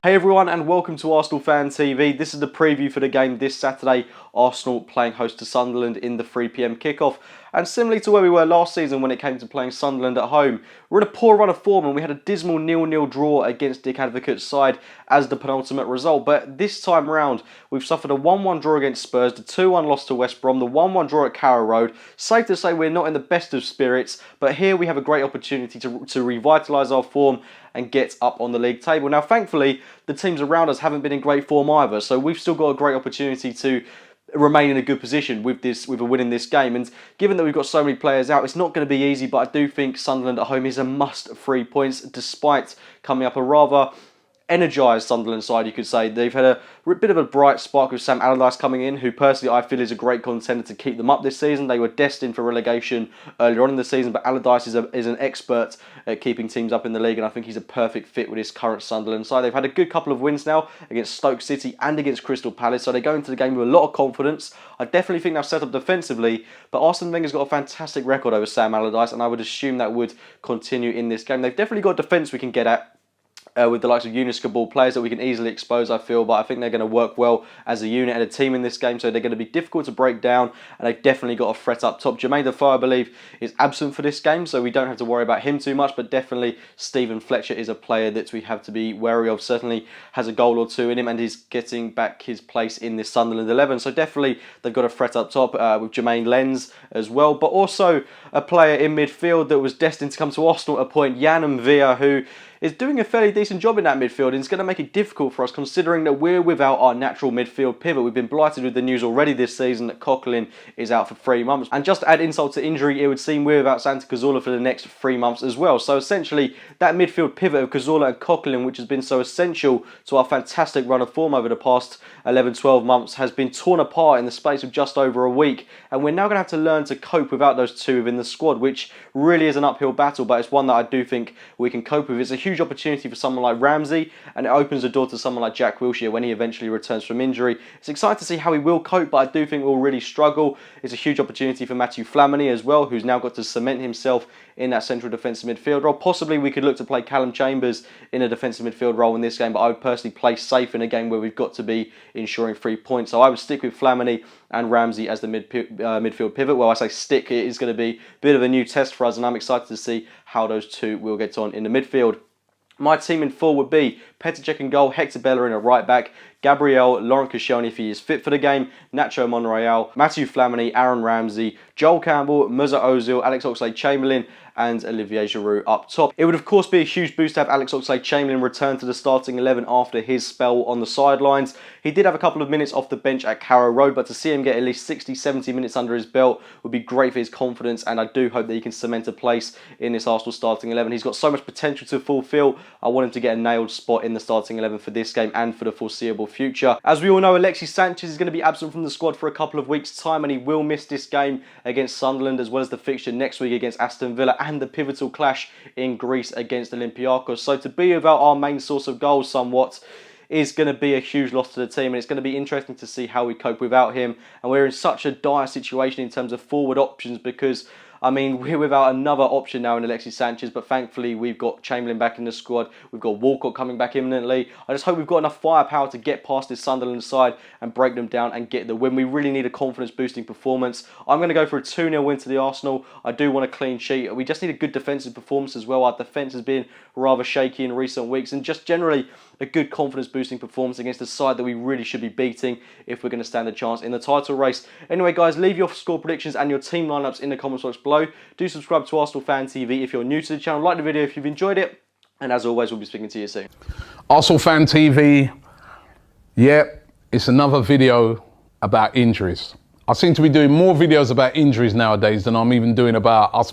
Hey everyone, and welcome to Arsenal Fan TV. This is the preview for the game this Saturday. Arsenal playing host to Sunderland in the 3 PM kickoff. And similarly to where we were last season when it came to playing Sunderland at home, we're in a poor run of form and we had a dismal 0-0 draw against Dick Advocate's side as the penultimate result. But this time round, we've suffered a 1-1 draw against Spurs, the 2-1 loss to West Brom, the 1-1 draw at Carrow Road. Safe to say we're not in the best of spirits, but here we have a great opportunity to revitalise our form and get up on the league table. Now, thankfully, the teams around us haven't been in great form either, so we've still got a great opportunity to remain in a good position with a win in this game. And given that we've got so many players out, it's not going to be easy, but I do think Sunderland at home is a must 3 points, despite coming up a rather energised Sunderland side, you could say. They've had a bit of a bright spark with Sam Allardyce coming in, who personally I feel is a great contender to keep them up this season. They were destined for relegation earlier on in the season, but Allardyce is an expert at keeping teams up in the league, and I think he's a perfect fit with his current Sunderland side. They've had a good couple of wins now against Stoke City and against Crystal Palace, so they go into the game with a lot of confidence. I definitely think they'll set up defensively, but Arsene Wenger's got a fantastic record over Sam Allardyce, and I would assume that would continue in this game. They've definitely got defence we can get at, with the likes of Yunus Kabul, players that we can easily expose, I feel, but I think they're going to work well as a unit and a team in this game, so they're going to be difficult to break down, and they've definitely got a threat up top. Jermaine Defoe, I believe, is absent for this game, so we don't have to worry about him too much, but definitely Stephen Fletcher is a player that we have to be wary of. Certainly has a goal or two in him, and he's getting back his place in this Sunderland 11, so definitely they've got a threat up top with Jermaine Lenz as well, but also a player in midfield that was destined to come to Arsenal at a point, Jan Mvia, who is doing a fairly decent job in that midfield, and it's going to make it difficult for us considering that we're without our natural midfield pivot. We've been blighted with the news already this season that Coquelin is out for 3 months. And just to add insult to injury, it would seem we're without Santi Cazorla for the next 3 months as well. So essentially, that midfield pivot of Cazorla and Coquelin, which has been so essential to our fantastic run of form over the past 11-12 months, has been torn apart in the space of just over a week. And we're now going to have to learn to cope without those two within the squad, which really is an uphill battle, but it's one that I do think we can cope with. It's a huge opportunity for someone like Ramsey, and it opens the door to someone like Jack Wilshere when he eventually returns from injury. It's exciting to see how he will cope, but I do think we'll really struggle. It's a huge opportunity for Matthew Flamini as well, who's now got to cement himself in that central defensive midfield role. Possibly we could look to play Callum Chambers in a defensive midfield role in this game, but I would personally play safe in a game where we've got to be ensuring 3 points. So I would stick with Flamini and Ramsey as the midfield pivot. Well, I say stick, it is going to be a bit of a new test for us, and I'm excited to see how those two will get on in the midfield. My team in full would be Petr Cech in goal, Hector Bellerin at right back, Gabriel, Laurent Koscielny if he is fit for the game, Nacho Monreal, Matthew Flamini, Aaron Ramsey, Joel Campbell, Mesut Ozil, Alex Oxlade-Chamberlain, and Olivier Giroud up top. It would of course be a huge boost to have Alex Oxlade-Chamberlain return to the starting 11 after his spell on the sidelines. He did have a couple of minutes off the bench at Carrow Road, but to see him get at least 60-70 minutes under his belt would be great for his confidence, and I do hope that he can cement a place in this Arsenal starting 11. He's got so much potential to fulfil. I want him to get a nailed spot in the starting 11 for this game and for the foreseeable future. As we all know, Alexis Sanchez is going to be absent from the squad for a couple of weeks' time, and he will miss this game against Sunderland, as well as the fixture next week against Aston Villa and the pivotal clash in Greece against Olympiacos. So to be without our main source of goals somewhat is going to be a huge loss to the team, and it's going to be interesting to see how we cope without him. And we're in such a dire situation in terms of forward options, because I mean, we're without another option now in Alexis Sanchez, but thankfully we've got Chamberlain back in the squad. We've got Walcott coming back imminently. I just hope we've got enough firepower to get past this Sunderland side and break them down and get the win. We really need a confidence-boosting performance. I'm going to go for a 2-0 win to the Arsenal. I do want a clean sheet. We just need a good defensive performance as well. Our defence has been rather shaky in recent weeks, and just generally a good confidence-boosting performance against a side that we really should be beating if we're going to stand a chance in the title race. Anyway, guys, leave your score predictions and your team lineups in the comments box below. Do subscribe to Arsenal Fan TV if you're new to the channel. Like the video if you've enjoyed it. And as always, we'll be speaking to you soon. Arsenal Fan TV. Yeah, it's another video about injuries. I seem to be doing more videos about injuries nowadays than I'm even doing about us